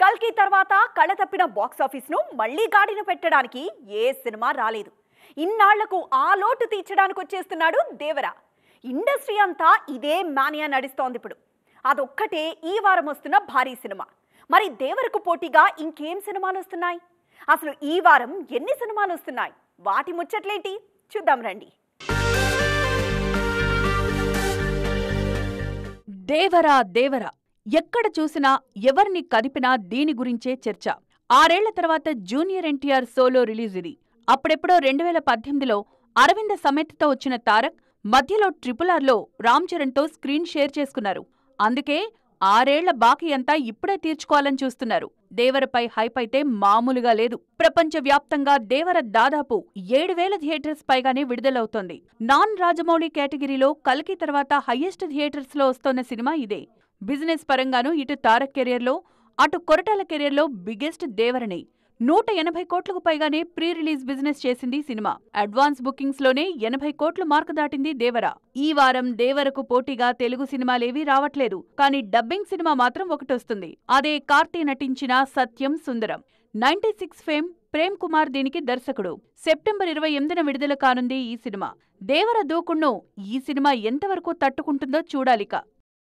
కల్కి తర్వాత కళతప్పిన బాక్సాఫీస్ ను మళ్లీ గాడిన పెట్టడానికి ఏ సినిమా రాలేదు. ఇన్నాళ్లకు ఆ లోటు తీర్చడానికి వచ్చేస్తున్నాడు దేవర. ఇండస్ట్రీ అంతా ఇదే మానియా నడుస్తోంది ఇప్పుడు. అదొక్కటే ఈ వారం వస్తున్న భారీ సినిమా. మరి దేవరకు పోటీగా ఇంకేం సినిమాలు వస్తున్నాయి? అసలు ఈ వారం ఎన్ని సినిమాలు వస్తున్నాయి? వాటి ముచ్చట్లేంటి చూద్దాం రండి. దేవరా దేవరా ఎక్కడ చూసినా ఎవరిని కదిపినా దీని గురించే చర్చ. 6 ఏళ్ల తర్వాత జూనియర్ ఎన్టీఆర్ సోలో రిలీజ్ ఇది. అప్పుడెప్పుడో 2018లో అరవింద సమేతతో వచ్చిన తారక్ మధ్యలో RRRలో రామ్ చరణ్తో స్క్రీన్ షేర్ చేసుకున్నారు. అందుకే 6 ఏళ్ల బాకీ అంతా ఇప్పుడే తీర్చుకోవాలని చూస్తున్నారు. దేవరపై హైప్ అయితే మామూలుగా లేదు. ప్రపంచవ్యాప్తంగా దేవర దాదాపు 7,000 థియేటర్స్ పైగానే విడుదలవుతోంది. నాన్ రాజమౌళి కేటగిరీలో కల్కి తర్వాత హయ్యెస్ట్ థియేటర్స్లో వస్తోన్న సినిమా ఇదే. బిజినెస్ పరంగానూ ఇటు తారక్ కెరియర్లో అటు కొరటాల కెరియర్లో బిగ్గెస్ట్ దేవరనే. 180 కోట్లకు పైగానే ప్రీ రిలీజ్ బిజినెస్ చేసింది సినిమా. అడ్వాన్స్ బుకింగ్స్ లోనే 80 కోట్ల మార్కు దాటింది దేవర. ఈ వారం దేవరకు పోటీగా తెలుగు సినిమాలేవీ రావట్లేదు. కానీ డబ్బింగ్ సినిమా మాత్రం ఒకటొస్తుంది. అదే కార్తీ నటించిన సత్యం సుందరం. 96 ఫేమ్ ప్రేమ్ కుమార్ దీనికి దర్శకుడు. సెప్టెంబర్ 28న విడుదల కానుంది ఈ సినిమా. దేవర దూకుణ్ణు ఈ సినిమా ఎంతవరకు తట్టుకుంటుందో చూడాలిక.